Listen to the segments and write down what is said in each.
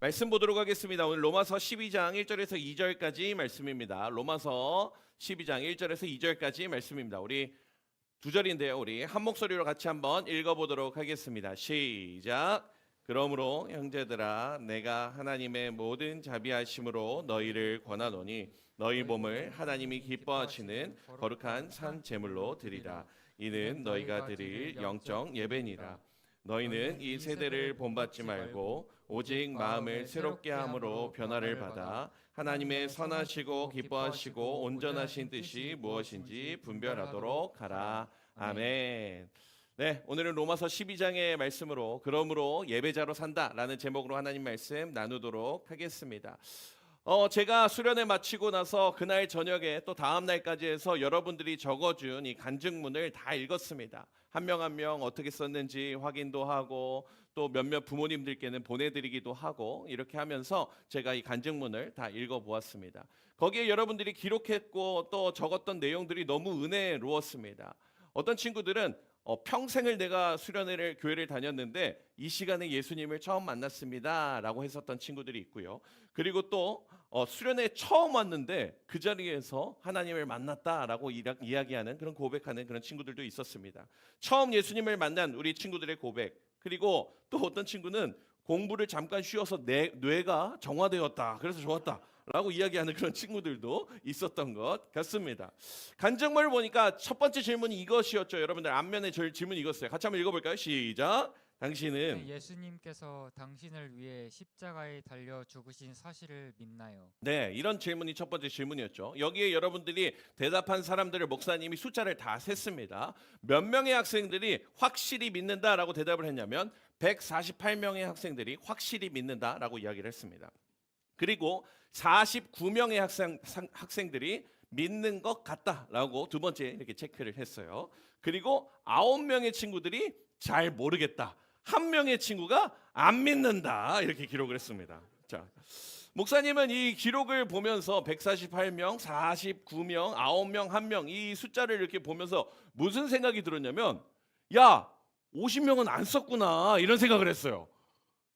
말씀 보도록 하겠습니다. 오늘 로마서 12장 1절에서 2절까지 말씀입니다. 로마서 12장 1절에서 2절까지 말씀입니다. 우리 두 절인데요. 우리 한 목소리로 같이 한번 읽어보도록 하겠습니다. 시작. 그러므로 형제들아 내가 하나님의 모든 자비하심으로 너희를 권하노니 너희 몸을 하나님이 기뻐하시는 거룩한 산 제물로 드리라. 이는 너희가 드릴 영적 예배니라. 너희는 이 세대를 본받지 말고 오직 마음을 새롭게 함으로 변화를 받아 하나님의 선하시고 기뻐하시고 온전하신 뜻이 무엇인지 분별하도록 하라. 아멘. 네, 오늘은 로마서 12장의 말씀으로 그러므로 예배자로 산다라는 제목으로 하나님 말씀 나누도록 하겠습니다. 제가 수련회 마치고 나서 그날 저녁에 또 다음 날까지 해서 여러분들이 적어준 이 간증문을 다 읽었습니다. 한 명 한 명 어떻게 썼는지 확인도 하고 또 몇몇 부모님들께는 보내드리기도 하고 이렇게 하면서 제가 이 간증문을 다 읽어보았습니다. 거기에 여러분들이 기록했고 또 적었던 내용들이 너무 은혜로웠습니다. 어떤 친구들은 평생을 내가 수련회를 교회를 다녔는데 이 시간에 예수님을 처음 만났습니다 라고 했었던 친구들이 있고요. 그리고 또 수련회에 처음 왔는데 그 자리에서 하나님을 만났다라고 이야기하는 그런 고백하는 그런 친구들도 있었습니다. 처음 예수님을 만난 우리 친구들의 고백, 그리고 또 어떤 친구는 공부를 잠깐 쉬어서 뇌가 정화되었다 그래서 좋았다 라고 이야기하는 그런 친구들도 있었던 것 같습니다. 간증문을 보니까 첫 번째 질문이 이것이었죠. 여러분들 앞면에 질문 이것이었어요. 같이 한번 읽어볼까요? 시작. 당신은 예수님께서 당신을 위해 십자가에 달려 죽으신 사실을 믿나요? 네, 이런 질문이 첫 번째 질문이었죠. 여기에 여러분들이 대답한 사람들을 목사님이 숫자를 다 셌습니다. 몇 명의 학생들이 확실히 믿는다라고 대답을 했냐면 148명의 학생들이 확실히 믿는다라고 이야기를 했습니다. 그리고 49명의 학생들이 믿는 것 같다라고 두 번째 이렇게 체크를 했어요. 그리고 9명의 친구들이 잘 모르겠다. 1명의 친구가 안 믿는다. 이렇게 기록을 했습니다. 자, 목사님은 이 기록을 보면서 148명, 49명, 9명, 1명 이 숫자를 이렇게 보면서 무슨 생각이 들었냐면 야, 50명은 안 썼구나. 이런 생각을 했어요.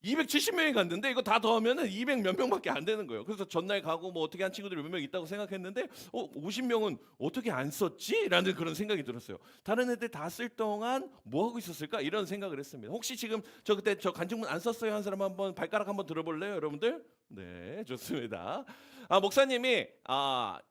270명이 갔는데 이거 다 더하면은 200 몇 명밖에 안 되는 거예요. 그래서 전날 가고 뭐 어떻게 한 친구들이 몇 명 있다고 생각했는데 50명은 어떻게 안 썼지? 라는 그런 생각이 들었어요. 다른 애들 다 쓸 동안 뭐 하고 있었을까? 이런 생각을 했습니다. 혹시 지금 그때 간증문 안 썼어요? 한 사람 한번 발가락 한번 들어볼래요, 여러분들? 네, 좋습니다. 목사님이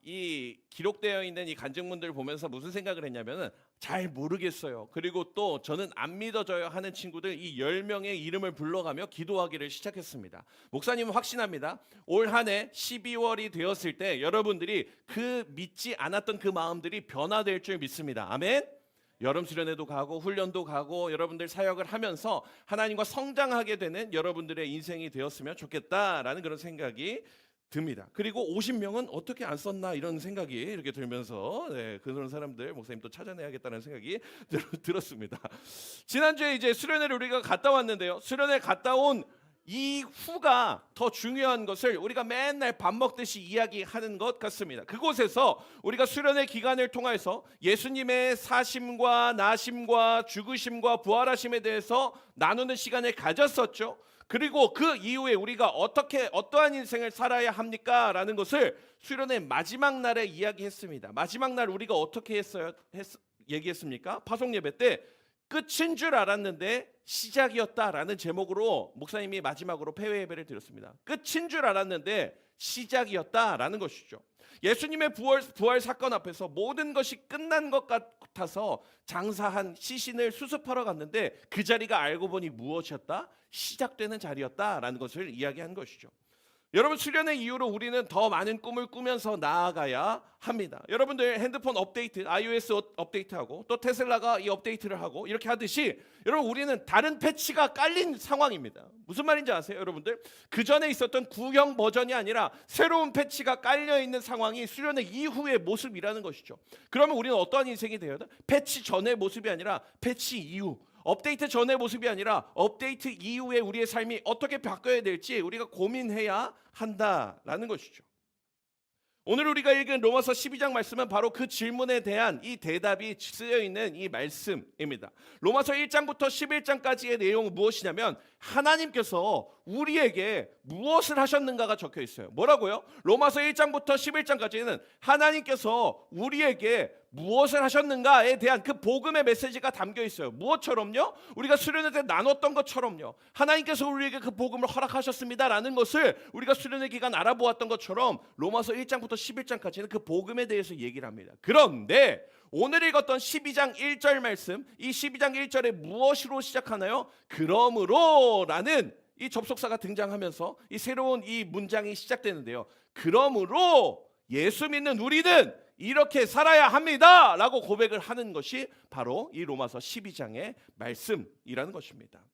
이 기록되어 있는 이 간증문들을 보면서 무슨 생각을 했냐면은 잘 모르겠어요. 그리고 또 저는 안 믿어져요 하는 친구들 이 10명의 이름을 불러가며 기도하기를 시작했습니다. 목사님은 확신합니다. 올 한 해 12월이 되었을 때 여러분들이 그 믿지 않았던 그 마음들이 변화될 줄 믿습니다. 아멘. 여름 수련회도 가고 훈련도 가고 여러분들 사역을 하면서 하나님과 성장하게 되는 여러분들의 인생이 되었으면 좋겠다라는 그런 생각이 듭니다. 그리고 50명은 어떻게 안 썼나 이런 생각이 이렇게 들면서 그런 사람들 목사님 또 찾아내야겠다는 생각이 들었습니다. 지난주에 이제 수련회를 우리가 갔다 왔는데요. 수련회 갔다 온 이후가 더 중요한 것을 우리가 맨날 밥 먹듯이 이야기하는 것 같습니다. 그곳에서 우리가 수련회 기간을 통해서 예수님의 사심과 나심과 죽으심과 부활하심에 대해서 나누는 시간을 가졌었죠. 그리고 그 이후에 우리가 어떠한 인생을 살아야 합니까? 라는 것을 수련회 마지막 날에 이야기했습니다. 마지막 날 우리가 어떻게 얘기했습니까? 파송 예배 때 끝인 줄 알았는데 시작이었다라는 제목으로 목사님이 마지막으로 폐회 예배를 드렸습니다. 끝인 줄 알았는데 시작이었다라는 것이죠. 예수님의 부활 사건 앞에서 모든 것이 끝난 것 같아서 장사한 시신을 수습하러 갔는데 그 자리가 알고 보니 무엇이었다? 시작되는 자리였다라는 것을 이야기한 것이죠. 여러분 수련회 이후로 우리는 더 많은 꿈을 꾸면서 나아가야 합니다. 여러분들 핸드폰 업데이트, iOS 업데이트하고 또 테슬라가 이 업데이트를 하고 이렇게 하듯이 여러분 우리는 다른 패치가 깔린 상황입니다. 무슨 말인지 아세요, 여러분들? 그 전에 있었던 구형 버전이 아니라 새로운 패치가 깔려 있는 상황이 수련회 이후의 모습이라는 것이죠. 그러면 우리는 어떠한 인생이 되어야 돼? 패치 전의 모습이 아니라 패치 이후. 업데이트 전의 모습이 아니라 업데이트 이후에 우리의 삶이 어떻게 바뀌어야 될지 우리가 고민해야 한다라는 것이죠. 오늘 우리가 읽은 로마서 12장 말씀은 바로 그 질문에 대한 이 대답이 쓰여 있는 이 말씀입니다. 로마서 1장부터 11장까지의 내용은 무엇이냐면 하나님께서 우리에게 무엇을 하셨는가가 적혀 있어요. 뭐라고요? 로마서 1장부터 11장까지는 하나님께서 우리에게 무엇을 하셨는가에 대한 그 복음의 메시지가 담겨 있어요. 무엇처럼요? 우리가 수련회 때 나눴던 것처럼요. 하나님께서 우리에게 그 복음을 허락하셨습니다라는 것을 우리가 수련회 기간 알아보았던 것처럼 로마서 1장부터 11장까지는 그 복음에 대해서 얘기를 합니다. 그런데 오늘 읽었던 12장 1절 말씀, 이 12장 1절에 무엇으로 시작하나요? 그러므로라는 이 접속사가 등장하면서 이 새로운 이 문장이 시작되는데요. 그러므로 예수 믿는 우리는 이렇게 살아야 합니다 라고 고백을 하는 것이 바로 이 로마서 12장의 말씀이라는 것입니다.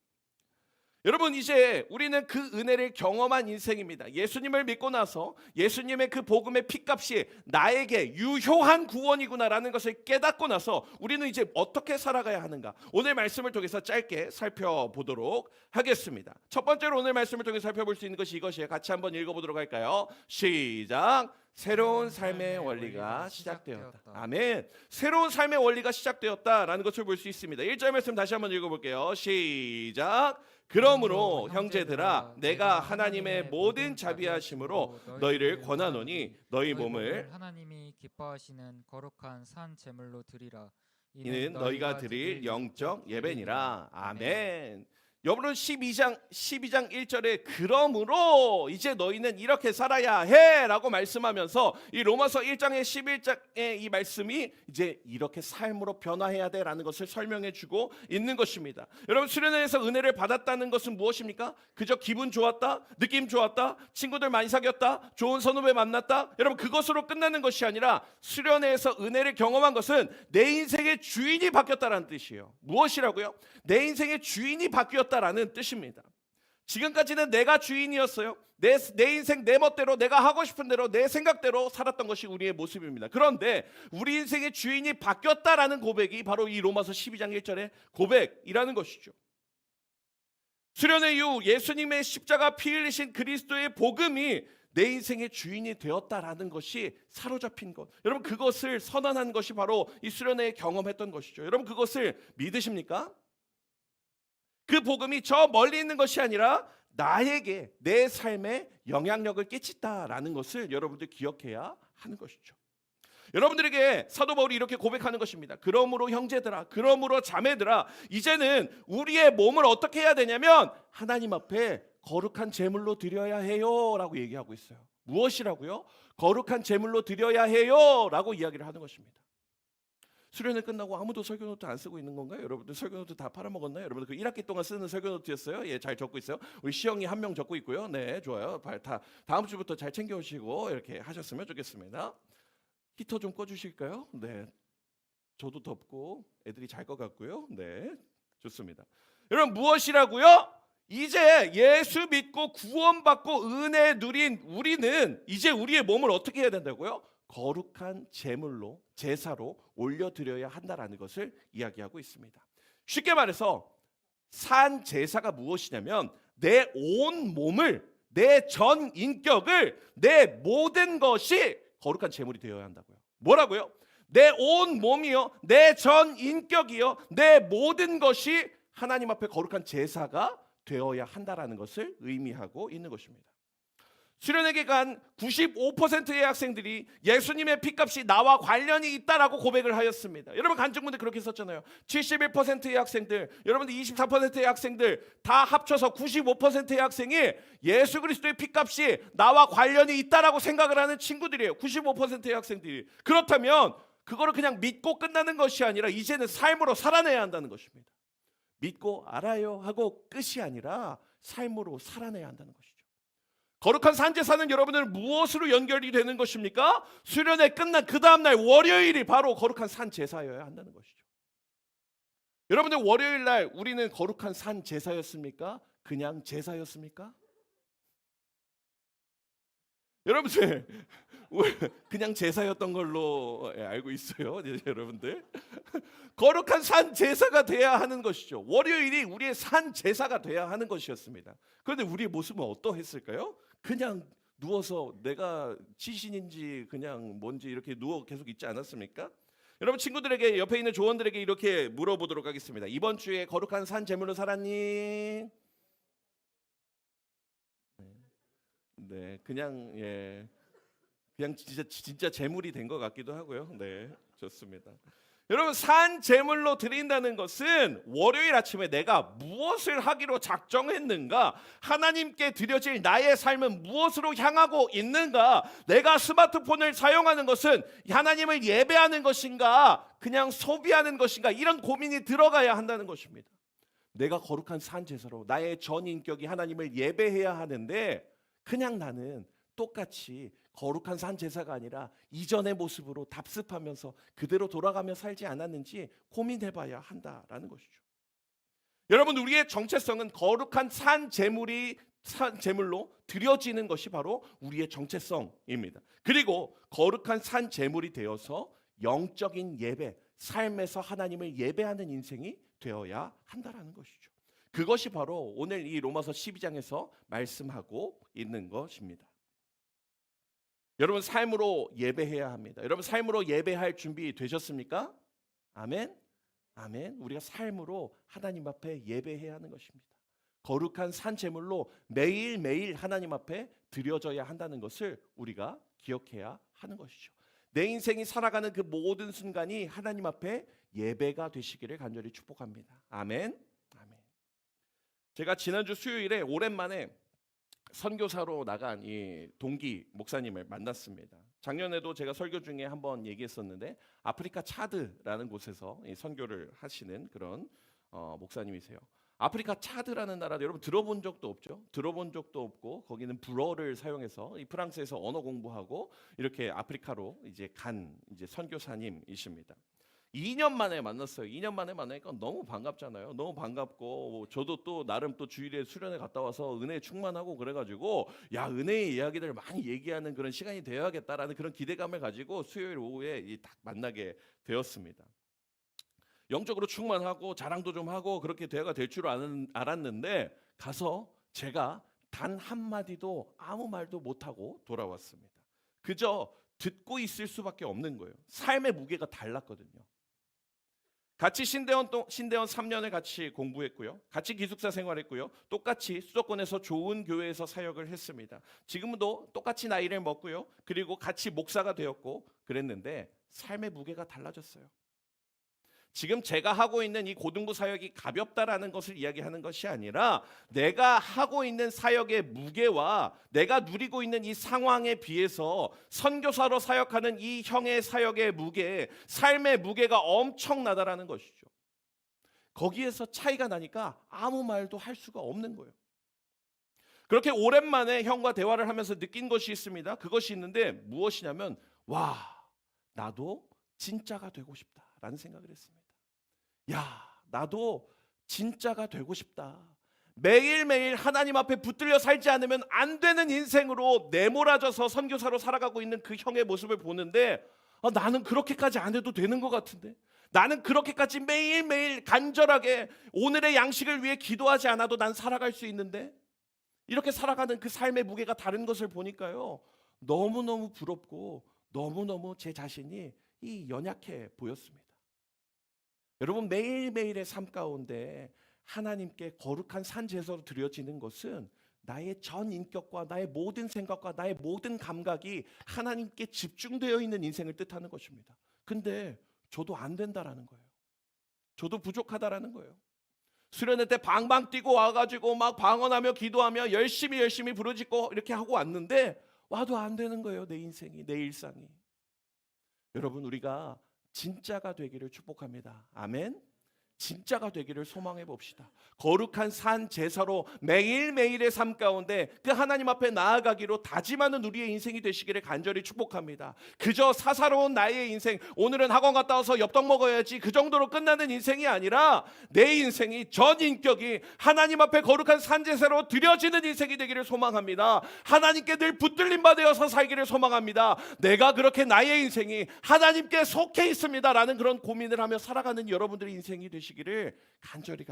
여러분, 이제 우리는 그 은혜를 경험한 인생입니다. 예수님을 믿고 나서 예수님의 그 복음의 피값이 나에게 유효한 구원이구나라는 것을 깨닫고 나서 우리는 이제 어떻게 살아가야 하는가, 오늘 말씀을 통해서 짧게 살펴보도록 하겠습니다. 첫 번째로 오늘 말씀을 통해서 살펴볼 수 있는 것이 이것이에요. 같이 한번 읽어보도록 할까요? 시작. 새로운 삶의 원리가 시작되었다. 아멘. 새로운 삶의 원리가 시작되었다라는 것을 볼 수 있습니다. 1절 말씀 다시 한번 읽어볼게요. 시작. 그러므로 형제들아, 내가 하나님의 모든 자비하심으로 너희를 권하노니 너희 몸을 하나님이 기뻐하시는 거룩한 산 제물로 드리라. 이는 너희가 드릴 영적 예배니라. 아멘. 여러분, 12장 1절에 그러므로 이제 너희는 이렇게 살아야 해 라고 말씀하면서 이 로마서 1장의 11장의 이 말씀이 이제 이렇게 삶으로 변화해야 돼 라는 것을 설명해 주고 있는 것입니다. 여러분, 수련회에서 은혜를 받았다는 것은 무엇입니까? 그저 기분 좋았다, 느낌 좋았다, 친구들 많이 사귀었다, 좋은 선후배 만났다, 여러분 그것으로 끝나는 것이 아니라 수련회에서 은혜를 경험한 것은 내 인생의 주인이 바뀌었다라는 뜻이에요. 무엇이라고요? 내 인생의 주인이 바뀌었다라는 뜻입니다. 지금까지는 내가 주인이었어요. 내 인생 내 멋대로, 내가 하고 싶은 대로, 내 생각대로 살았던 것이 우리의 모습입니다. 그런데 우리 인생의 주인이 바뀌었다라는 고백이 바로 이 로마서 12장 1절의 고백이라는 것이죠. 수련회 이후 예수님의 십자가 피 흘리신 그리스도의 복음이 내 인생의 주인이 되었다라는 것이 사로잡힌 것, 여러분 그것을 선언한 것이 바로 이 수련회에 경험했던 것이죠. 여러분 그것을 믿으십니까? 그 복음이 저 멀리 있는 것이 아니라 나에게, 내 삶에 영향력을 끼친다라는 것을 여러분들 기억해야 하는 것이죠. 여러분들에게 사도 바울이 이렇게 고백하는 것입니다. 그러므로 형제들아, 그러므로 자매들아, 이제는 우리의 몸을 어떻게 해야 되냐면 하나님 앞에 거룩한 제물로 드려야 해요 라고 얘기하고 있어요. 무엇이라고요? 거룩한 제물로 드려야 해요 라고 이야기를 하는 것입니다. 수련회 끝나고 아무도 설교노트 안 쓰고 있는 건가요? 여러분들 설교노트 다 팔아먹었나요? 여러분들 그 1학기 동안 쓰는 설교노트였어요? 예, 잘 적고 있어요. 우리 시영이 한 명 적고 있고요. 네, 좋아요. 다 다음 주부터 잘 챙겨오시고 이렇게 하셨으면 좋겠습니다. 히터 좀 꺼주실까요? 네, 저도 덥고 애들이 잘 것 같고요. 네, 좋습니다. 여러분 무엇이라고요? 이제 예수 믿고 구원받고 은혜 누린 우리는 이제 우리의 몸을 어떻게 해야 된다고요? 거룩한 제물로, 제사로 올려드려야 한다라는 것을 이야기하고 있습니다. 쉽게 말해서 산 제사가 무엇이냐면 내 온 몸을, 내 전 인격을, 내 모든 것이 거룩한 제물이 되어야 한다고요. 뭐라고요? 내 온 몸이요, 내 전 인격이요, 내 모든 것이 하나님 앞에 거룩한 제사가 되어야 한다라는 것을 의미하고 있는 것입니다. 수련회에 간 95%의 학생들이 예수님의 피값이 나와 관련이 있다라고 고백을 하였습니다. 여러분 간증문들 그렇게 썼잖아요. 71%의 학생들, 여러분들 24%의 학생들 다 합쳐서 95%의 학생이 예수 그리스도의 피값이 나와 관련이 있다라고 생각을 하는 친구들이에요. 95%의 학생들이. 그렇다면 그거를 그냥 믿고 끝나는 것이 아니라 이제는 삶으로 살아내야 한다는 것입니다. 믿고 알아요 하고 끝이 아니라 삶으로 살아내야 한다는 것이죠. 거룩한 산제사는 여러분들 무엇으로 연결이 되는 것입니까? 수련회 끝난 그 다음날 월요일이 바로 거룩한 산제사여야 한다는 것이죠. 여러분들 월요일 날 우리는 거룩한 산제사였습니까? 그냥 제사였습니까? 여러분들 그냥 제사였던 걸로 알고 있어요. 여러분들 거룩한 산 제사가 돼야 하는 것이죠. 월요일이 우리의 산 제사가 돼야 하는 것이었습니다. 그런데 우리의 모습은 어떠했을까요? 그냥 누워서 내가 지신인지 그냥 뭔지 이렇게 누워 계속 있지 않았습니까? 여러분 친구들에게 옆에 있는 조원들에게 이렇게 물어보도록 하겠습니다. 이번 주에 거룩한 산 제물로 살았니? 네, 그냥 그냥 진짜 제물이 된 것 같기도 하고요. 네, 좋습니다. 여러분 산 제물로 드린다는 것은 월요일 아침에 내가 무엇을 하기로 작정했는가, 하나님께 드려질 나의 삶은 무엇으로 향하고 있는가, 내가 스마트폰을 사용하는 것은 하나님을 예배하는 것인가 그냥 소비하는 것인가, 이런 고민이 들어가야 한다는 것입니다. 내가 거룩한 산 제사로 나의 전 인격이 하나님을 예배해야 하는데 그냥 나는 똑같이 거룩한 산 제사가 아니라 이전의 모습으로 답습하면서 그대로 돌아가며 살지 않았는지 고민해봐야 한다라는 것이죠. 여러분 우리의 정체성은 거룩한 산 제물로 드려지는 것이 바로 우리의 정체성입니다. 그리고 거룩한 산 제물이 되어서 영적인 예배, 삶에서 하나님을 예배하는 인생이 되어야 한다라는 것이죠. 그것이 바로 오늘 이 로마서 12장에서 말씀하고 있는 것입니다. 여러분 삶으로 예배해야 합니다. 여러분 삶으로 예배할 준비 되셨습니까? 아멘. 아멘. 우리가 삶으로 하나님 앞에 예배해야 하는 것입니다. 거룩한 산 제물로 매일매일 하나님 앞에 드려져야 한다는 것을 우리가 기억해야 하는 것이죠. 내 인생이 살아가는 그 모든 순간이 하나님 앞에 예배가 되시기를 간절히 축복합니다. 아멘. 아멘. 제가 지난주 수요일에 오랜만에 선교사로 나간 이 동기 목사님을 만났습니다. 작년에도 제가 설교 중에 한번 얘기했었는데 아프리카 차드라는 곳에서 이 선교를 하시는 그런 목사님이세요. 아프리카 차드라는 나라도 여러분 들어본 적도 없죠? 들어본 적도 없고 거기는 불어를 사용해서 이 프랑스에서 언어 공부하고 이렇게 아프리카로 이제 간 선교사님이십니다. 2년 만에 만났어요. 2년 만에 만나니까 너무 반갑잖아요. 너무 반갑고 저도 또 나름 또 주일에 수련회 갔다 와서 은혜 충만하고 그래가지고 야 은혜의 이야기들을 많이 얘기하는 그런 시간이 되어야겠다라는 그런 기대감을 가지고 수요일 오후에 딱 만나게 되었습니다. 영적으로 충만하고 자랑도 좀 하고 그렇게 대화가 될 줄 알았는데 가서 제가 단 한마디도 아무 말도 못하고 돌아왔습니다. 그저 듣고 있을 수밖에 없는 거예요. 삶의 무게가 달랐거든요. 같이 신대원 3년을 같이 공부했고요. 같이 기숙사 생활했고요. 똑같이 수도권에서 좋은 교회에서 사역을 했습니다. 지금도 똑같이 나이를 먹고요. 그리고 같이 목사가 되었고 그랬는데 삶의 무게가 달라졌어요. 지금 제가 하고 있는 이 고등부 사역이 가볍다라는 것을 이야기하는 것이 아니라 내가 하고 있는 사역의 무게와 내가 누리고 있는 이 상황에 비해서 선교사로 사역하는 이 형의 사역의 무게, 삶의 무게가 엄청나다라는 것이죠. 거기에서 차이가 나니까 아무 말도 할 수가 없는 거예요. 그렇게 오랜만에 형과 대화를 하면서 느낀 것이 있습니다. 그것이 있는데 무엇이냐면 와, 나도 진짜가 되고 싶다라는 생각을 했습니다. 야, 나도 진짜가 되고 싶다. 매일매일 하나님 앞에 붙들려 살지 않으면 안 되는 인생으로 내몰아져서 선교사로 살아가고 있는 그 형의 모습을 보는데 나는 그렇게까지 안 해도 되는 것 같은데, 나는 그렇게까지 매일매일 간절하게 오늘의 양식을 위해 기도하지 않아도 난 살아갈 수 있는데, 이렇게 살아가는 그 삶의 무게가 다른 것을 보니까요 너무너무 부럽고 너무너무 제 자신이 연약해 보였습니다. 여러분 매일매일의 삶 가운데 하나님께 거룩한 산 제사로 드려지는 것은 나의 전 인격과 나의 모든 생각과 나의 모든 감각이 하나님께 집중되어 있는 인생을 뜻하는 것입니다. 근데 저도 안 된다라는 거예요. 저도 부족하다라는 거예요. 수련회 때 방방 뛰고 와가지고 막 방언하며 기도하며 열심히 부르짖고 이렇게 하고 왔는데 와도 안 되는 거예요. 내 인생이, 내 일상이. 여러분 우리가 진짜가 되기를 축복합니다. 아멘. 진짜가 되기를 소망해 봅시다. 거룩한 산 제사로 매일매일의 삶 가운데 그 하나님 앞에 나아가기로 다짐하는 우리의 인생이 되시기를 간절히 축복합니다. 그저 사사로운 나의 인생, 오늘은 학원 갔다 와서 엽떡 먹어야지, 그 정도로 끝나는 인생이 아니라 내 인생이, 전 인격이 하나님 앞에 거룩한 산 제사로 드려지는 인생이 되기를 소망합니다. 하나님께 늘 붙들림 받아서 살기를 소망합니다. 내가 그렇게 나의 인생이 하나님께 속해 있습니다라는 그런 고민을 하며 살아가는 여러분들의 인생이 되시기를 간절히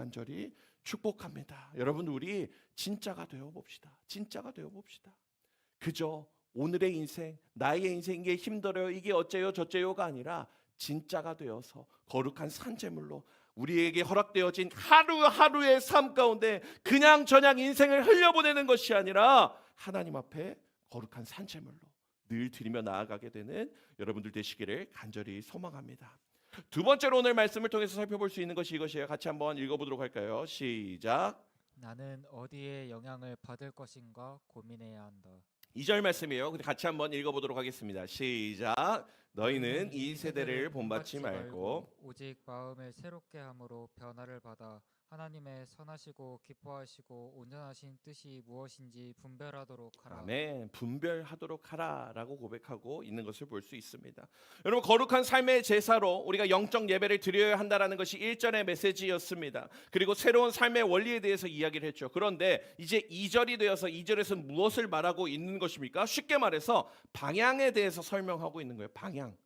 축복합니다. 여러분 우리 진짜가 되어 봅시다. 진짜가 되어 봅시다. 그저 오늘의 인생, 나의 인생 이게 힘들어요, 이게 어째요 저째요가 아니라 진짜가 되어서 거룩한 산제물로 우리에게 허락되어진 하루하루의 삶 가운데 그냥 저냥 인생을 흘려보내는 것이 아니라 하나님 앞에 거룩한 산제물로 늘 드리며 나아가게 되는 여러분들 되시기를 간절히 소망합니다. 두 번째로 오늘 말씀을 통해서 살펴볼 수 있는 것이 이것이에요. 같이 한번 읽어보도록 할까요? 시작. 나는 어디에 영향을 받을 것인가 고민해야 한다. 2절 말씀이에요. 근데 같이 한번 읽어보도록 하겠습니다. 시작. 너희는 이 세대를 본받지 말고 오직 마음을 새롭게 함으로 변화를 받아 하나님의 선하시고 기뻐하시고 온전하신 뜻이 무엇인지 분별하도록 하라. 아멘. 분별하도록 하라라고 고백하고 있는 것을 볼 수 있습니다. 여러분, 거룩한 삶의 제사로 우리가 영적 예배를 드려야 한다라는 것이 1절의 메시지였습니다. 그리고 새로운 삶의 원리에 대해서 이야기를 했죠. 그런데 이제 2절이 되어서 2절에서 무엇을 말하고 있는 것입니까? 쉽게 말해서 방향에 대해서 설명하고 있는 거예요. 방향.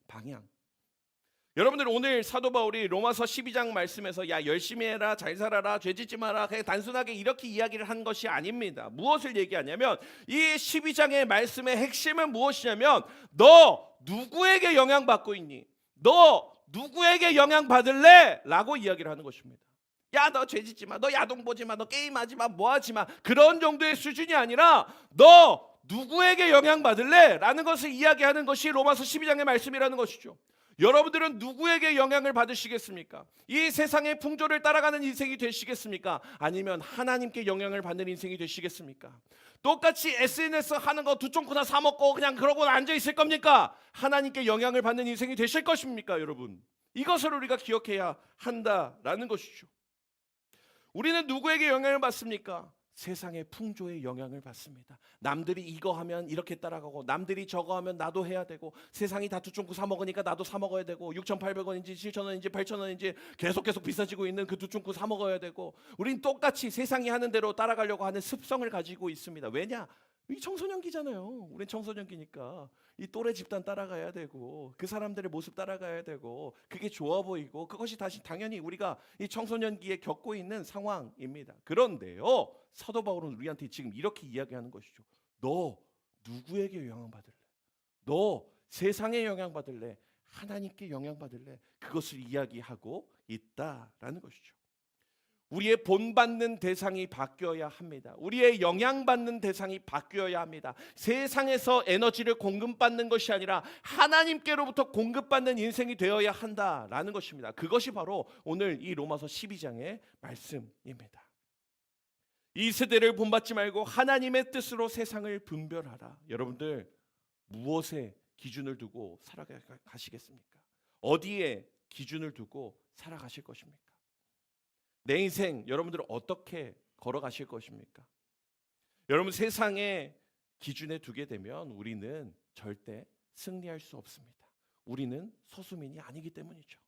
여러분들, 오늘 사도 바울이 로마서 12장 말씀에서 야 열심히 해라, 잘 살아라, 죄 짓지 마라, 그냥 단순하게 이렇게 이야기를 한 것이 아닙니다. 무엇을 얘기하냐면 이 12장의 말씀의 핵심은 무엇이냐면 너 누구에게 영향받고 있니? 너 누구에게 영향받을래? 라고 이야기를 하는 것입니다. 야 너 죄 짓지 마, 너 야동 보지 마, 너 게임하지 마, 뭐 하지 마, 그런 정도의 수준이 아니라 너 누구에게 영향받을래? 라는 것을 이야기하는 것이 로마서 12장의 말씀이라는 것이죠. 여러분들은 누구에게 영향을 받으시겠습니까? 이 세상의 풍조를 따라가는 인생이 되시겠습니까? 아니면 하나님께 영향을 받는 인생이 되시겠습니까? 똑같이 SNS 하는 거 두 쫑꾸나 사 먹고 그냥 그러고 앉아 있을 겁니까? 하나님께 영향을 받는 인생이 되실 것입니까, 여러분? 이것을 우리가 기억해야 한다라는 것이죠. 우리는 누구에게 영향을 받습니까? 세상의 풍조에 영향을 받습니다. 남들이 이거 하면 이렇게 따라가고 남들이 저거 하면 나도 해야 되고 세상이 다 두쫑구 사 먹으니까 나도 사 먹어야 되고 6,800원인지 7,000원인지 8,000원인지 계속 비싸지고 있는 그 두쫑구 사 먹어야 되고 우린 똑같이 세상이 하는 대로 따라가려고 하는 습성을 가지고 있습니다. 왜냐? 이 청소년기잖아요. 우린 청소년기니까 이 또래 집단 따라가야 되고 그 사람들의 모습 따라가야 되고 그게 좋아 보이고 그것이 다시 당연히 우리가 이 청소년기에 겪고 있는 상황입니다. 그런데요, 사도 바울은 우리한테 지금 이렇게 이야기하는 것이죠. 너 누구에게 영향받을래? 너 세상에 영향받을래? 하나님께 영향받을래? 그것을 이야기하고 있다라는 것이죠. 우리의 본받는 대상이 바뀌어야 합니다. 우리의 영향받는 대상이 바뀌어야 합니다. 세상에서 에너지를 공급받는 것이 아니라 하나님께로부터 공급받는 인생이 되어야 한다라는 것입니다. 그것이 바로 오늘 이 로마서 12장의 말씀입니다. 이 세대를 본받지 말고 하나님의 뜻으로 세상을 분별하라. 여러분들, 무엇에 기준을 두고 살아가시겠습니까? 어디에 기준을 두고 살아가실 것입니까? 내 인생 여러분들은 어떻게 걸어가실 것입니까? 여러분, 세상의 기준에 두게 되면 우리는 절대 승리할 수 없습니다. 우리는 소수민이 아니기 때문이죠.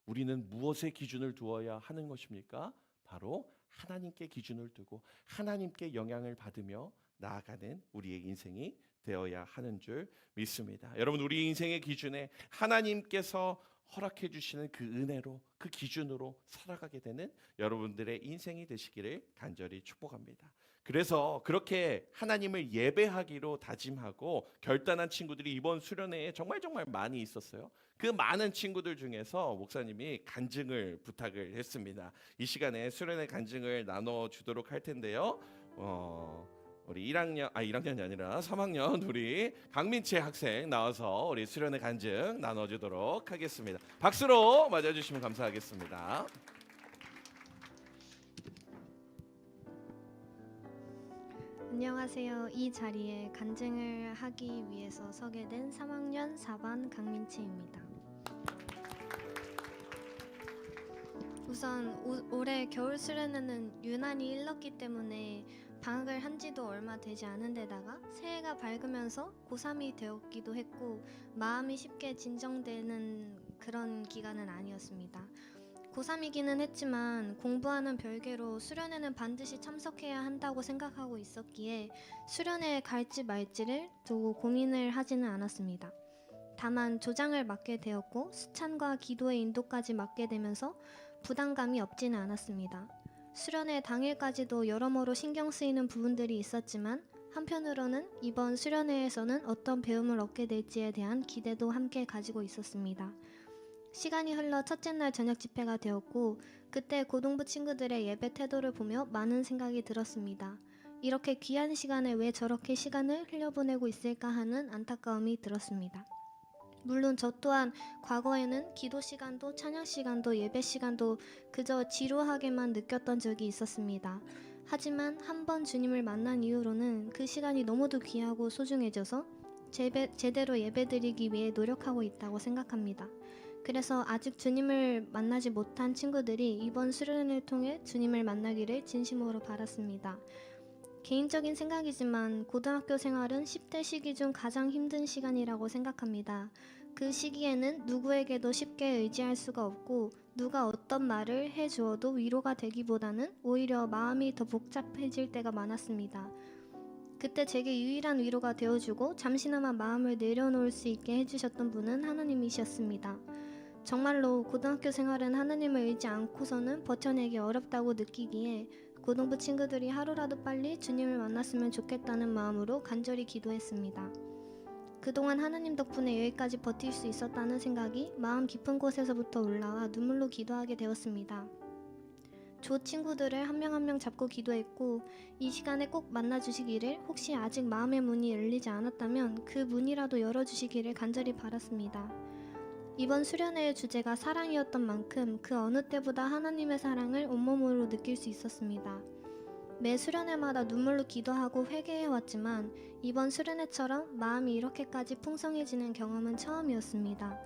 우리는 무엇에 기준을 두어야 하는 것입니까? 바로 하나님께 기준을 두고 하나님께 영향을 받으며 나아가는 우리의 인생이 되어야 하는 줄 믿습니다. 여러분, 우리 인생의 기준에 하나님께서 허락해 주시는 그 은혜로, 그 기준으로 살아가게 되는 여러분들의 인생이 되시기를 간절히 축복합니다. 그래서 그렇게 하나님을 예배하기로 다짐하고 결단한 친구들이 이번 수련회에 정말 많이 있었어요. 그 많은 친구들 중에서 목사님이 간증을 부탁을 했습니다. 이 시간에 수련회 간증을 나눠주도록 할 텐데요. 우리 1학년이 아니라 3학년 우리 강민채 학생 나와서 우리 수련회 간증 나눠주도록 하겠습니다. 박수로 맞아주시면 감사하겠습니다. 안녕하세요. 이 자리에 간증을 하기 위해서 서게 된 3학년 4반 강민채입니다. 우선 올해 겨울 수련회는 유난히 일렀기 때문에 방학을 한 지도 얼마 되지 않은 데다가 새해가 밝으면서 고3이 되었기도 했고 마음이 쉽게 진정되는 그런 기간은 아니었습니다. 고3이기는 했지만 공부하는 별개로 수련회는 반드시 참석해야 한다고 생각하고 있었기에 수련회에 갈지 말지를 두고 고민을 하지는 않았습니다. 다만 조장을 맡게 되었고 수찬과 기도의 인도까지 맡게 되면서 부담감이 없지는 않았습니다. 수련회 당일까지도 여러모로 신경 쓰이는 부분들이 있었지만 한편으로는 이번 수련회에서는 어떤 배움을 얻게 될지에 대한 기대도 함께 가지고 있었습니다. 시간이 흘러 첫째 날 저녁 집회가 되었고 그때 고등부 친구들의 예배 태도를 보며 많은 생각이 들었습니다. 이렇게 귀한 시간에 왜 저렇게 시간을 흘려보내고 있을까 하는 안타까움이 들었습니다. 물론 저 또한 과거에는 기도 시간도 찬양 시간도 예배 시간도 그저 지루하게만 느꼈던 적이 있었습니다. 하지만 한 번 주님을 만난 이후로는 그 시간이 너무도 귀하고 소중해져서 제대로 예배드리기 위해 노력하고 있다고 생각합니다. 그래서 아직 주님을 만나지 못한 친구들이 이번 수련을 통해 주님을 만나기를 진심으로 바랐습니다. 개인적인 생각이지만 고등학교 생활은 10대 시기 중 가장 힘든 시간이라고 생각합니다. 그 시기에는 누구에게도 쉽게 의지할 수가 없고 누가 어떤 말을 해주어도 위로가 되기보다는 오히려 마음이 더 복잡해질 때가 많았습니다. 그때 제게 유일한 위로가 되어주고 잠시나마 마음을 내려놓을 수 있게 해주셨던 분은 하나님이셨습니다. 정말로 고등학교 생활은 하나님을 의지 않고서는 버텨내기 어렵다고 느끼기에 고등부 친구들이 하루라도 빨리 주님을 만났으면 좋겠다는 마음으로 간절히 기도했습니다. 그동안 하나님 덕분에 여기까지 버틸 수 있었다는 생각이 마음 깊은 곳에서부터 올라와 눈물로 기도하게 되었습니다. 조 친구들을 한 명 한 명 잡고 기도했고 이 시간에 꼭 만나주시기를 혹시 아직 마음의 문이 열리지 않았다면 그 문이라도 열어주시기를 간절히 바랐습니다. 이번 수련회의 주제가 사랑이었던 만큼 그 어느 때보다 하나님의 사랑을 온몸으로 느낄 수 있었습니다. 매 수련회마다 눈물로 기도하고 회개해왔지만 이번 수련회처럼 마음이 이렇게까지 풍성해지는 경험은 처음이었습니다.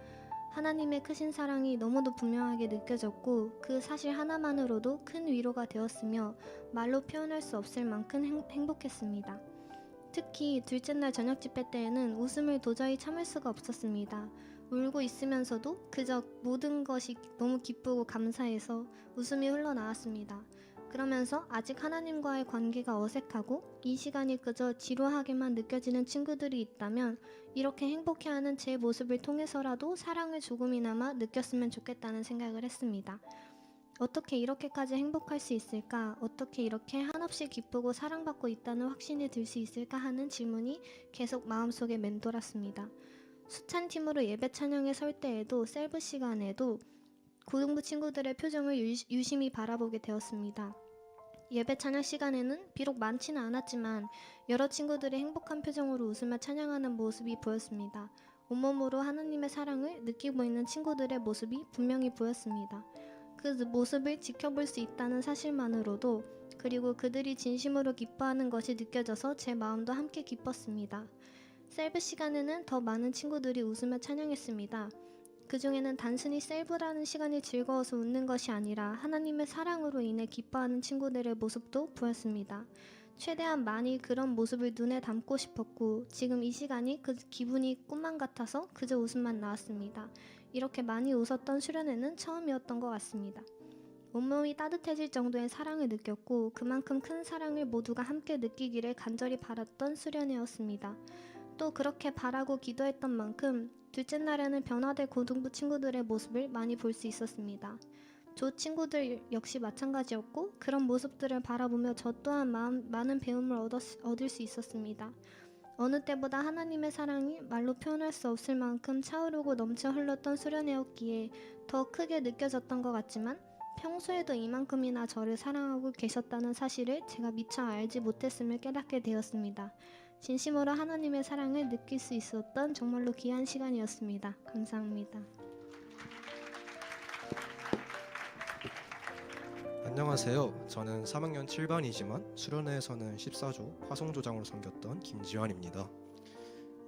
하나님의 크신 사랑이 너무도 분명하게 느껴졌고 그 사실 하나만으로도 큰 위로가 되었으며 말로 표현할 수 없을 만큼 행복했습니다. 특히 둘째 날 저녁 집회 때에는 웃음을 도저히 참을 수가 없었습니다. 울고 있으면서도 그저 모든 것이 너무 기쁘고 감사해서 웃음이 흘러나왔습니다. 그러면서 아직 하나님과의 관계가 어색하고 이 시간이 그저 지루하게만 느껴지는 친구들이 있다면 이렇게 행복해하는 제 모습을 통해서라도 사랑을 조금이나마 느꼈으면 좋겠다는 생각을 했습니다. 어떻게 이렇게까지 행복할 수 있을까? 어떻게 이렇게 한없이 기쁘고 사랑받고 있다는 확신이 들 수 있을까 하는 질문이 계속 마음속에 맴돌았습니다. 수찬 팀으로 예배 찬양에 설 때에도 셀프 시간에도 고등부 친구들의 표정을 유심히 바라보게 되었습니다. 예배 찬양 시간에는 비록 많지는 않았지만 여러 친구들이 행복한 표정으로 웃으며 찬양하는 모습이 보였습니다. 온몸으로 하나님의 사랑을 느끼고 있는 친구들의 모습이 분명히 보였습니다. 그 모습을 지켜볼 수 있다는 사실만으로도 그리고 그들이 진심으로 기뻐하는 것이 느껴져서 제 마음도 함께 기뻤습니다. 셀프 시간에는 더 많은 친구들이 웃으며 찬양했습니다. 그 중에는 단순히 셀프라는 시간이 즐거워서 웃는 것이 아니라 하나님의 사랑으로 인해 기뻐하는 친구들의 모습도 보였습니다. 최대한 많이 그런 모습을 눈에 담고 싶었고 지금 이 시간이 그 기분이 꿈만 같아서 그저 웃음만 나왔습니다. 이렇게 많이 웃었던 수련회는 처음이었던 것 같습니다. 온몸이 따뜻해질 정도의 사랑을 느꼈고 그만큼 큰 사랑을 모두가 함께 느끼기를 간절히 바랐던 수련회였습니다. 또 그렇게 바라고 기도했던 만큼 둘째 날에는 변화될 고등부 친구들의 모습을 많이 볼 수 있었습니다. 조 친구들 역시 마찬가지였고 그런 모습들을 바라보며 저 또한 많은 배움을 얻을 수 있었습니다. 어느 때보다 하나님의 사랑이 말로 표현할 수 없을 만큼 차오르고 넘쳐 흘렀던 수련회였기에 더 크게 느껴졌던 것 같지만 평소에도 이만큼이나 저를 사랑하고 계셨다는 사실을 제가 미처 알지 못했음을 깨닫게 되었습니다. 진심으로 하나님의 사랑을 느낄 수 있었던 정말로 귀한 시간이었습니다. 감사합니다. 안녕하세요. 저는 3학년 7반이지만 수련회에서는 14조 화성조장으로 섬겼던 김지환입니다.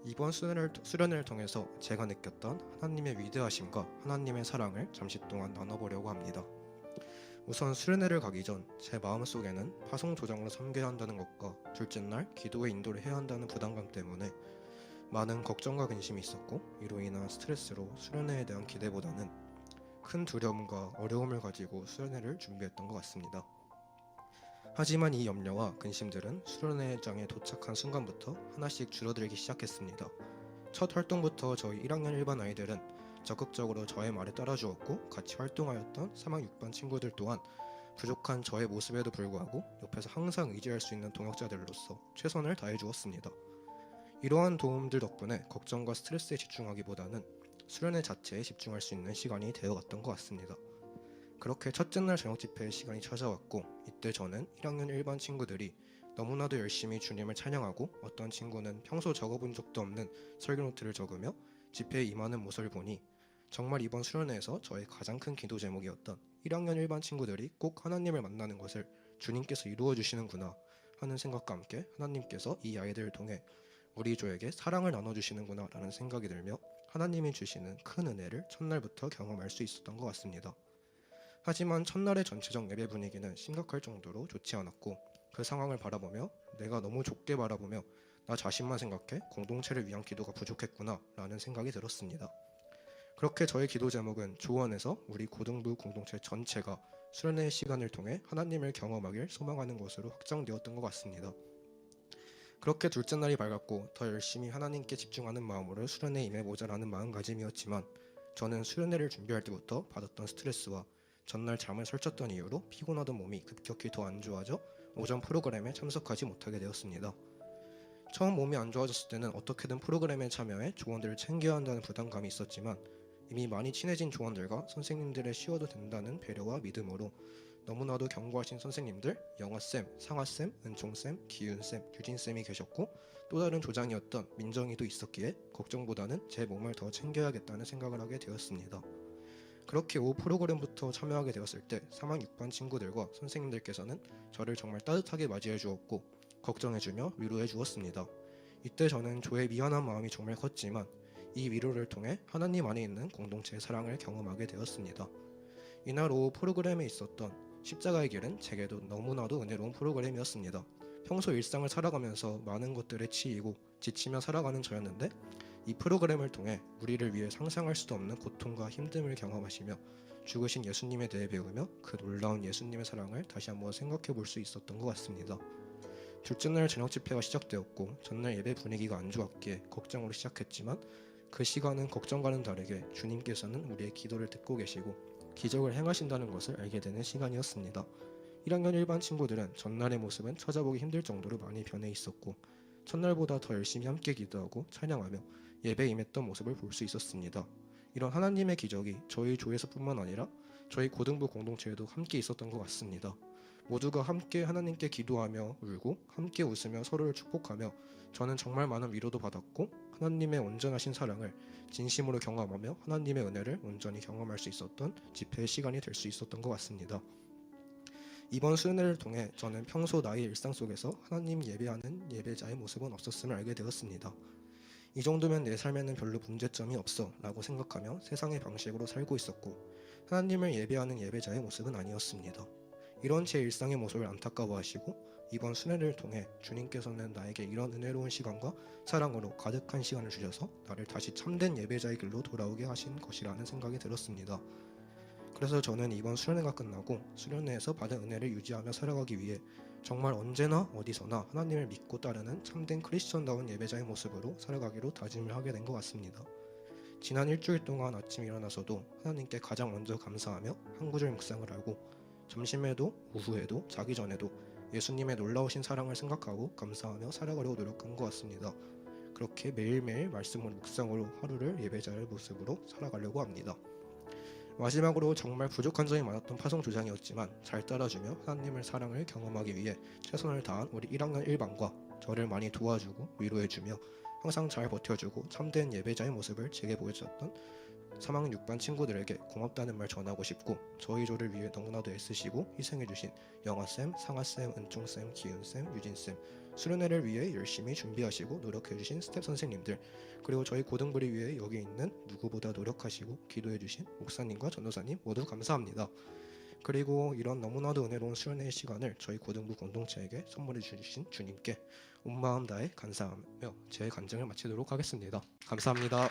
이번 수련회를 통해서 제가 느꼈던 하나님의 위대하심과 하나님의 사랑을 잠시 동안 나눠보려고 합니다. 우선 수련회를 가기 전 제 마음속에는 화성조장으로 섬겨야 한다는 것과 둘째 날 기도의 인도를 해야 한다는 부담감 때문에 많은 걱정과 근심이 있었고 이로 인한 스트레스로 수련회에 대한 기대보다는 큰 두려움과 어려움을 가지고 수련회를 준비했던 것 같습니다. 하지만 이 염려와 근심들은 수련회장에 도착한 순간부터 하나씩 줄어들기 시작했습니다. 첫 활동부터 저희 1학년 1반 아이들은 적극적으로 저의 말에 따라주었고 같이 활동하였던 3학 6반 친구들 또한 부족한 저의 모습에도 불구하고 옆에서 항상 의지할 수 있는 동역자들로서 최선을 다해 주었습니다. 이러한 도움들 덕분에 걱정과 스트레스에 집중하기보다는 수련회 자체에 집중할 수 있는 시간이 되어갔던 것 같습니다. 그렇게 첫째 날 저녁 집회의 시간이 찾아왔고, 이때 저는 1학년 일반 친구들이 너무나도 열심히 주님을 찬양하고, 어떤 친구는 평소 적어본 적도 없는 설교 노트를 적으며 집회에 임하는 모습을 보니 정말 이번 수련회에서 저의 가장 큰 기도 제목이었던 1학년 일반 친구들이 꼭 하나님을 만나는 것을 주님께서 이루어 주시는구나 하는 생각과 함께 하나님께서 이 아이들을 통해 우리 조에게 사랑을 나눠주시는구나 라는 생각이 들며 하나님이 주시는 큰 은혜를 첫날부터 경험할 수 있었던 것 같습니다. 하지만 첫날의 전체적 예배 분위기는 심각할 정도로 좋지 않았고, 그 상황을 바라보며 내가 너무 좁게 바라보며 나 자신만 생각해 공동체를 위한 기도가 부족했구나 라는 생각이 들었습니다. 그렇게 저의 기도 제목은 조원에서 우리 고등부 공동체 전체가 수련회의 시간을 통해 하나님을 경험하길 소망하는 것으로 확장되었던 것 같습니다. 그렇게 둘째 날이 밝았고 더 열심히 하나님께 집중하는 마음으로 수련회에 임해보자라는 마음가짐이었지만, 저는 수련회를 준비할 때부터 받았던 스트레스와 전날 잠을 설쳤던 이유로 피곤하던 몸이 급격히 더 안 좋아져 오전 프로그램에 참석하지 못하게 되었습니다. 처음 몸이 안 좋아졌을 때는 어떻게든 프로그램에 참여해 조원들을 챙겨야 한다는 부담감이 있었지만, 이미 많이 친해진 조원들과 선생님들의 쉬어도 된다는 배려와 믿음으로 너무나도 견고하신 선생님들, 영화쌤, 상아쌤, 은총쌤, 기윤쌤, 유진쌤이 계셨고, 또 다른 조장이었던 민정이도 있었기에 걱정보다는 제 몸을 더 챙겨야겠다는 생각을 하게 되었습니다. 그렇게 오후 프로그램부터 참여하게 되었을 때 3학 6반 친구들과 선생님들께서는 저를 정말 따뜻하게 맞이해 주었고 걱정해주며 위로해 주었습니다. 이때 저는 저의 미안한 마음이 정말 컸지만 이 위로를 통해 하나님 안에 있는 공동체의 사랑을 경험하게 되었습니다. 이날 오후 프로그램에 있었던 십자가의 길은 제게도 너무나도 은혜로운 프로그램이었습니다. 평소 일상을 살아가면서 많은 것들에 치이고 지치며 살아가는 저였는데, 이 프로그램을 통해 우리를 위해 상상할 수도 없는 고통과 힘듦을 경험하시며 죽으신 예수님에 대해 배우며 그 놀라운 예수님의 사랑을 다시 한번 생각해 볼 수 있었던 것 같습니다. 둘째 날 저녁 집회가 시작되었고 전날 예배 분위기가 안 좋았기에 걱정으로 시작했지만, 그 시간은 걱정과는 다르게 주님께서는 우리의 기도를 듣고 계시고 기적을 행하신다는 것을 알게 되는 시간이었습니다. 1학년 일반 친구들은 전날의 모습은 찾아보기 힘들 정도로 많이 변해 있었고, 첫날보다 더 열심히 함께 기도하고 찬양하며 예배에 임했던 모습을 볼 수 있었습니다. 이런 하나님의 기적이 저희 조에서뿐만 아니라 저희 고등부 공동체에도 함께 있었던 것 같습니다. 모두가 함께 하나님께 기도하며 울고 함께 웃으며 서로를 축복하며 저는 정말 많은 위로도 받았고, 하나님의 온전하신 사랑을 진심으로 경험하며 하나님의 은혜를 온전히 경험할 수 있었던 집회의 시간이 될 수 있었던 것 같습니다. 이번 수련회를 통해 저는 평소 나의 일상 속에서 하나님 예배하는 예배자의 모습은 없었음을 알게 되었습니다. 이 정도면 내 삶에는 별로 문제점이 없어 라고 생각하며 세상의 방식으로 살고 있었고, 하나님을 예배하는 예배자의 모습은 아니었습니다. 이런 제 일상의 모습을 안타까워하시고 이번 수련회를 통해 주님께서는 나에게 이런 은혜로운 시간과 사랑으로 가득한 시간을 주셔서 나를 다시 참된 예배자의 길로 돌아오게 하신 것이라는 생각이 들었습니다. 그래서 저는 이번 수련회가 끝나고 수련회에서 받은 은혜를 유지하며 살아가기 위해 정말 언제나 어디서나 하나님을 믿고 따르는 참된 크리스천다운 예배자의 모습으로 살아가기로 다짐을 하게 된 것 같습니다. 지난 일주일 동안 아침에 일어나서도 하나님께 가장 먼저 감사하며 한 구절 묵상을 하고, 점심에도 오후에도 자기 전에도 예수님의 놀라우신 사랑을 생각하고 감사하며 살아가려고 노력한 것 같습니다. 그렇게 매일매일 말씀을 묵상으로 하루를 예배자의 모습으로 살아가려고 합니다. 마지막으로 정말 부족한 점이 많았던 파송조장이었지만 잘 따라주며 하나님의 사랑을 경험하기 위해 최선을 다한 우리 1학년 1반과 저를 많이 도와주고 위로해주며 항상 잘 버텨주고 참된 예배자의 모습을 제게 보여주셨던 3학년 6반 친구들에게 고맙다는 말 전하고 싶고, 저희 조를 위해 너무나도 애쓰시고 희생해주신 영아쌤, 상아쌤, 은총쌤, 기윤쌤, 유진쌤, 수련회를 위해 열심히 준비하시고 노력해주신 스텝 선생님들, 그리고 저희 고등부를 위해 여기 있는 누구보다 노력하시고 기도해주신 목사님과 전도사님 모두 감사합니다. 그리고 이런 너무나도 은혜로운 수련회의 시간을 저희 고등부 공동체에게 선물해 주신 주님께 온 마음 다해 감사하며 제 간증을 마치도록 하겠습니다. 감사합니다.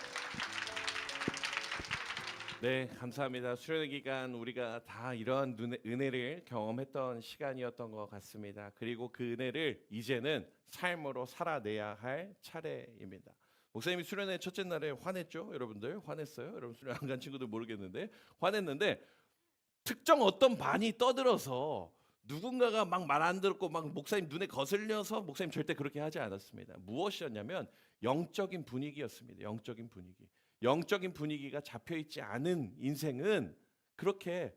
네, 감사합니다. 수련회 기간 우리가 다 이런 은혜를 경험했던 시간이었던 것 같습니다. 그리고 그 은혜를 이제는 삶으로 살아내야 할 차례입니다. 목사님이 수련회 첫째 날에 화냈죠? 여러분들 화냈어요? 여러분 수련회 안 간 친구들 모르겠는데 화냈는데 특정 어떤 반이 떠들어서 누군가가 막 말 안 듣고 막 목사님 눈에 거슬려서 목사님 절대 그렇게 하지 않았습니다. 무엇이었냐면 영적인 분위기였습니다. 영적인 분위기. 영적인 분위기가 잡혀 있지 않은 인생은 그렇게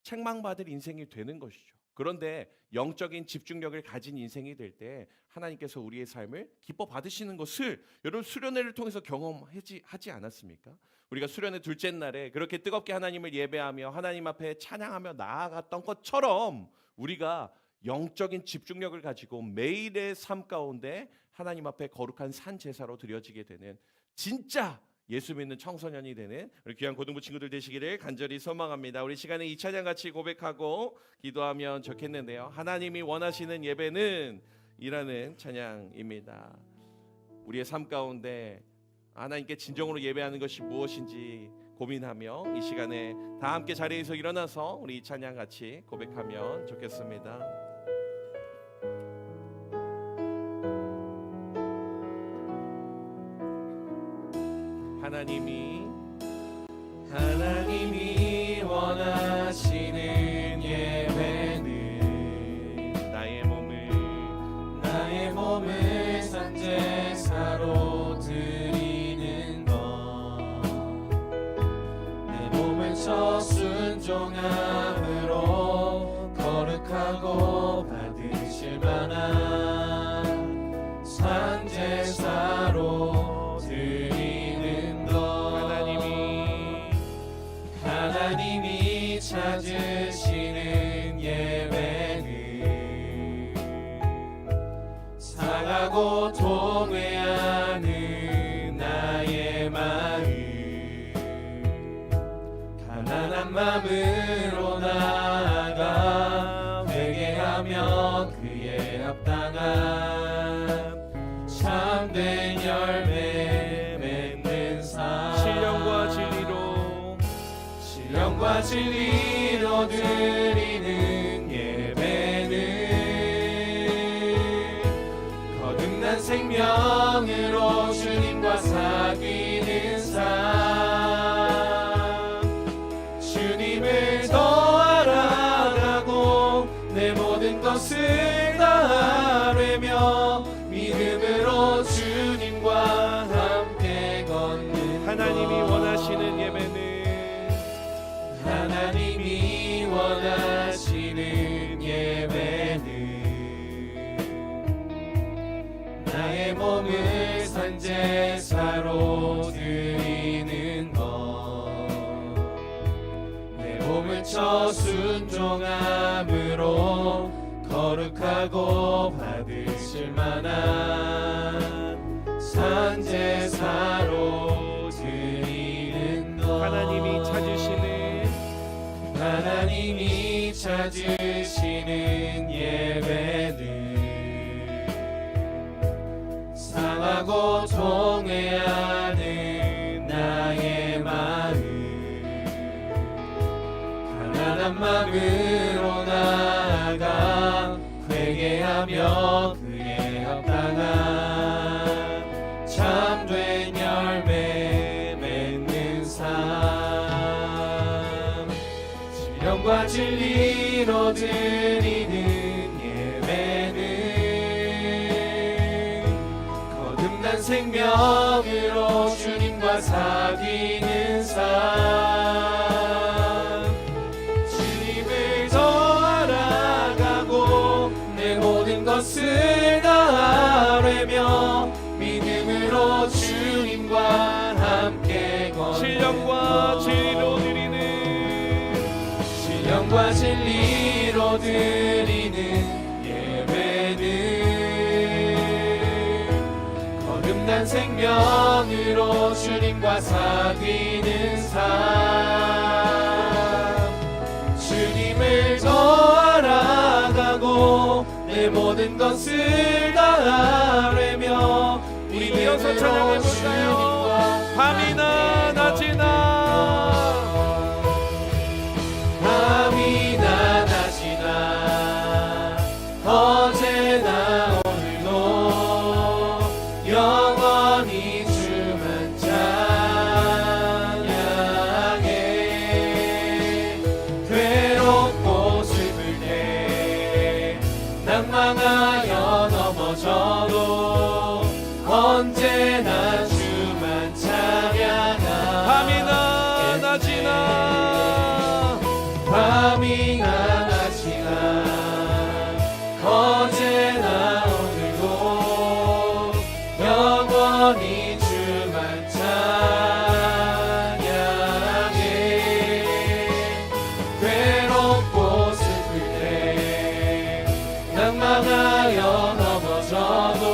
책망받을 인생이 되는 것이죠. 그런데 영적인 집중력을 가진 인생이 될 때 하나님께서 우리의 삶을 기뻐 받으시는 것을 여러분 수련회를 통해서 경험하지 않았습니까? 우리가 수련회 둘째 날에 그렇게 뜨겁게 하나님을 예배하며 하나님 앞에 찬양하며 나아갔던 것처럼 우리가 영적인 집중력을 가지고 매일의 삶 가운데 하나님 앞에 거룩한 산 제사로 드려지게 되는 진짜 예수 믿는 청소년이 되는 우리 귀한 고등부 친구들 되시기를 간절히 소망합니다. 우리 시간에 이 찬양 같이 고백하고 기도하면 좋겠는데요. 하나님이 원하시는 예배는 이라는 찬양입니다. 우리의 삶 가운데 하나님께 진정으로 예배하는 것이 무엇인지 고민하며 이 시간에 다 함께 자리에서 일어나서 우리 이 찬양 같이 고백하면 좋겠습니다. 하나님이 원하시는 예배는 나의 몸을 산제사로 드리는 것, 내 몸을 저 순종함으로 거룩하고 받으실 만한 산제사로 드리는 것. 하나님이 찾으시는 예배는 상하고 통회하는 나의 마음, 가난한 마음으로 나아가 회개하며 그에 합당한 참된 열매 맺는 삶, 신령과 진리로 드리는 예배는 거듭난 생명으로 주님과 사귀는 삶, 주님을 더 알아가고 내 모든 것을 다하며 믿음으로 주님과 함께 걷는 하나님이 것. 원하시는 예배는 하나님이 원하시는 예배는 나의 몸을 산제사로 드리는 것, 내 몸을 저 순종함으로 거룩하고 받으실 만한 산제사로 드리는 것. 하나님이 찾으시는 예배는 상하고 통회하는 나의 마음, 가난한 마음으로 나아가 회개하며 그에 합당한 참된 열매 맺는 삶, 신령과 진리로 드리는 예배는 거듭난 생명으로 주님과 사귀는 삶, 주님을 더 알아가고 내 모든 것을 다하며 믿음으로 주님과 함께 걷는 신령과 것. 진리로 드리는 예배는 거듭난 생명으로 주님과 사귀는 삶, 주님을 더 알아가고 내 모든 것을 다하며 우리 이어서 찬양해볼까요? 밤이나 낮이나 밤이나 낮이나 어제나 오늘도 영원히 주만 찬양해. 언제나 주만 찬양하겠네. 밤이나 낮이나 밤이나 낮이나 언제나 오늘도 영원히 주만 찬양해. 괴롭고 슬플 때 낭망하여 넘어져도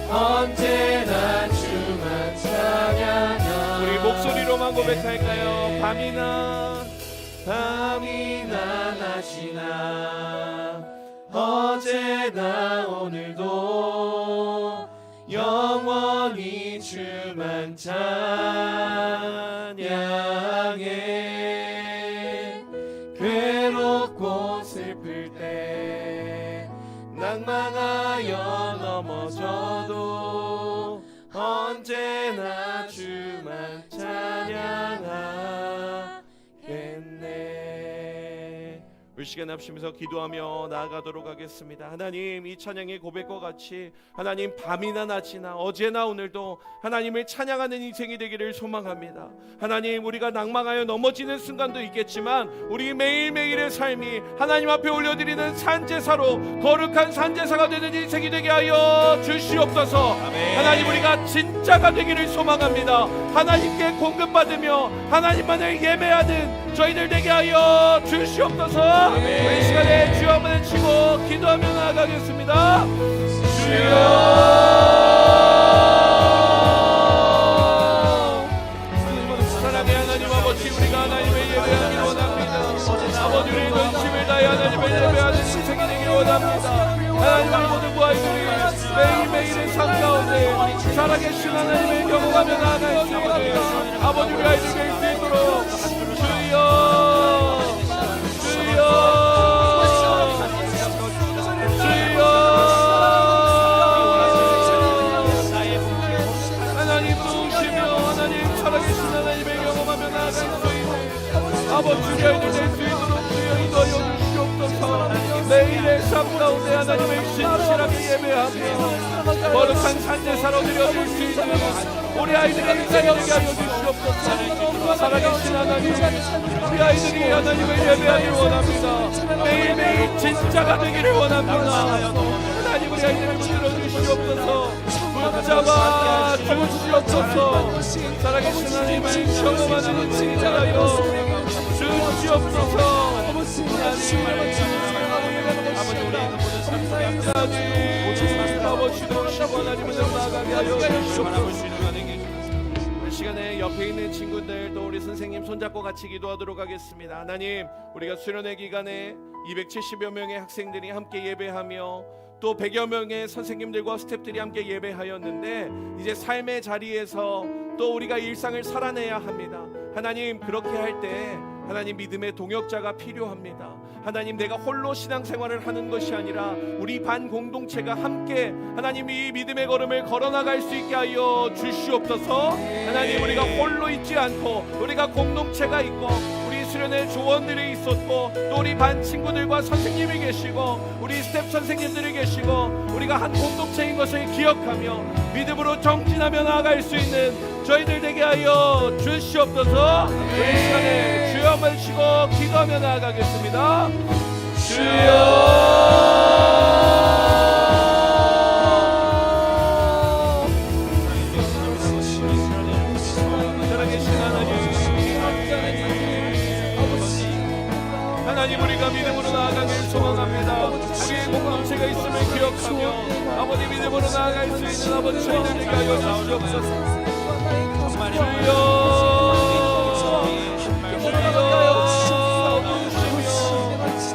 언제나 주만 찬양하. 우리 목소리로만 고백할까요? 밤이나 낮이나 어제나 오늘도 영원히 주만 찬양해. 괴롭고 슬플 때 낭망하여 넘어져도 언제나 주만 찬양하겠네. 우리 시간 합심해서 기도하며 나아가도록 하겠습니다. 하나님, 이 찬양의 고백과 같이 하나님 밤이나 낮이나 어제나 오늘도 하나님을 찬양하는 인생이 되기를 소망합니다. 하나님, 우리가 낭망하여 넘어지는 순간도 있겠지만 우리 매일매일의 삶이 하나님 앞에 올려드리는 산제사로 거룩한 산제사가 되는 인생이 되게 하여 주시옵소서. 하나님, 우리가 진짜가 되기를 소망합니다. 하나님께 공급받으며 하나님만을 예배하는 저희들 되게 하여 주시옵소서. 이 시간에 주여 한번 치고 기도하며 나아가겠습니다. 주여, 사랑의 하나님 아버지, 우리가 하나님을 예배하기 원합니다. 아버지, 우리의 전심을 다해 하나님을 예배하는 인생이 되기 원합니다. 하나님, 우리 모든 부하들이 매일매일의 삶 가운데 살아계신 하나님을 경험하며 나아갈 수 있는 아버지, 우리 아이들 뵐 수 있도록 주여, 주여, 주여. 하나님 부으시며 하나님 살아계신 하나님을 경험하며 나아갈 수 있는 아버지, 우리 아이들 될 수 있도록 주여 인도하여 주시옵소서. 매일의 삶 가운데 하나님을 신실하게 예배하며 거룩한 산제사로 드려질 수 있는 우리 아이들의 인생이 되게 하여 주시옵소서. 살아계신 하나님, 우리 아이들이 하나님을 예배하기를 원합니다. 매일매일 진짜가 되기를 원합니다. 하나님, 우리 아이들을 붙들어 주시옵소서. 붙잡아 주시옵소서. 살아계신 하나님을 경험하는 인생이 되하여 주시옵소서. 아버지도 하나님을 나아가게 하여 주시옵소서. 이 시간에 옆에 있는 친구들 또 우리 선생님 손잡고 같이 기도하도록 하겠습니다. 하나님, 우리가 수련회 기간에 270여 명의 학생들이 함께 예배하며 또 100여 명의 선생님들과 스태프들이 함께 예배하였는데 이제 삶의 자리에서 또 우리가 일상을 살아내야 합니다. 하나님, 그렇게 할 때 하나님 믿음의 동역자가 필요합니다. 하나님, 내가 홀로 신앙생활을 하는 것이 아니라 우리 반 공동체가 함께 하나님 이 믿음의 걸음을 걸어나갈 수 있게 하여 주시옵소서. 하나님, 우리가 홀로 있지 않고 우리가 공동체가 있고 우리 수련회 조원들이 있었고 또 우리 반 친구들과 선생님이 계시고 우리 스텝 선생님들이 계시고 우리가 한 공동체인 것을 기억하며 믿음으로 정진하며 나아갈 수 있는 저희들 되게 하여 주시옵소서. 우리 시간에 주여 한번 쉬고 기도하며 나아가겠습니다. 하나님, 우리가 믿음으로 나아가길 소망합니다. 우리의 공동체가 있음을 기억하며 아버지 믿음으로 나아갈 수 있는 아버지 저희들에게 하여 주시옵소서.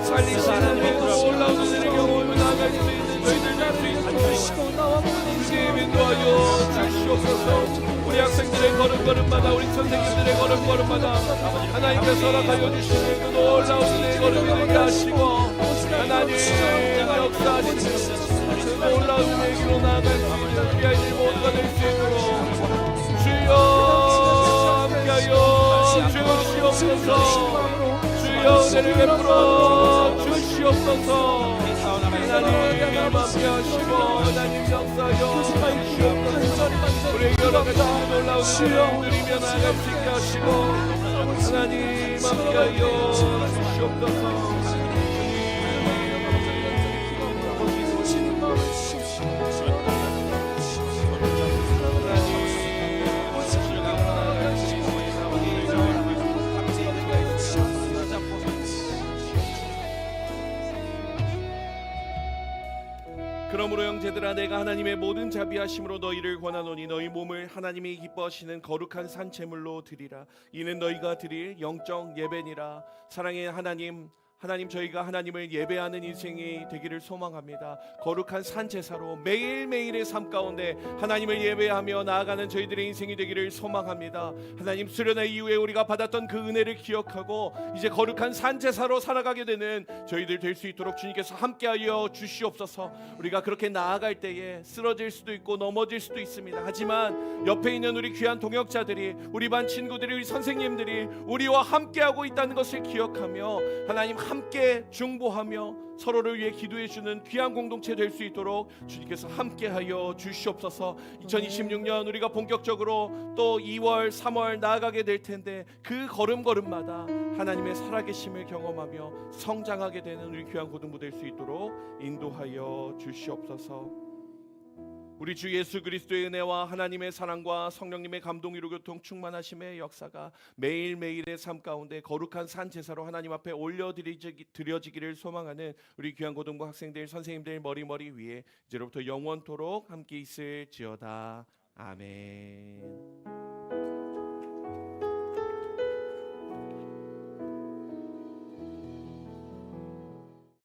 살리시는 하나님의 올라오는 일의 경험을 나아갈 수 있는 저희들 될 수 있도록 주님 인도하여 주시옵소서. 우리 학생들의 걸음걸음마다 우리 선생님들의 걸음걸음마다 하나님께서 허락하여 주시는 그 놀라운 내 걸음이 되게 하시고 하나님 역사하시는 그 놀라운 내기로 나아갈 수 있는 우리 아이들 모두가 될 수 있도록 주여 함께하여 주시옵소서. 주여 은혜를 베풀어 주시옵소서. 하나님 함께하시고 하나님 역사여 주시옵소서. 우리 여러 가지 놀라운 은혜를 누리며 나아갈 수 있게 하시고 하나님 함께하여 주시옵소서. 그러므로 형제들아 내가 하나님의 모든 자비하심으로 너희를 권하노니 너희 몸을 하나님이 기뻐하시는 거룩한 산제물로 드리라. 이는 너희가 드릴 영적 예배니라. 사랑의 하나님 저희가 하나님을 예배하는 인생이 되기를 소망합니다. 거룩한 산제사로 매일매일의 삶 가운데 하나님을 예배하며 나아가는 저희들의 인생이 되기를 소망합니다. 하나님 수련회 이후에 우리가 받았던 그 은혜를 기억하고 이제 거룩한 산제사로 살아가게 되는 저희들 될 수 있도록 주님께서 함께하여 주시옵소서. 우리가 그렇게 나아갈 때에 쓰러질 수도 있고 넘어질 수도 있습니다. 하지만 옆에 있는 우리 귀한 동역자들이 우리 반 친구들이 우리 선생님들이 우리와 함께하고 있다는 것을 기억하며 하나님 함께 중보하며 서로를 위해 기도해주는 귀한 공동체 될 수 있도록 주님께서 함께하여 주시옵소서. 2026년 우리가 본격적으로 또 2월 3월 나아가게 될 텐데 그 걸음걸음마다 하나님의 살아계심을 경험하며 성장하게 되는 우리 귀한 고등부 될 수 있도록 인도하여 주시옵소서. 우리 주 예수 그리스도의 은혜와 하나님의 사랑과 성령님의 감동 위로 교통 충만하심의 역사가 매일매일의 삶 가운데 거룩한 산 제사로 하나님 앞에 올려드려지기를 소망하는 우리 귀한 고등부 학생들 선생님들 머리 위에 이제로부터 영원토록 함께 있을지어다. 아멘.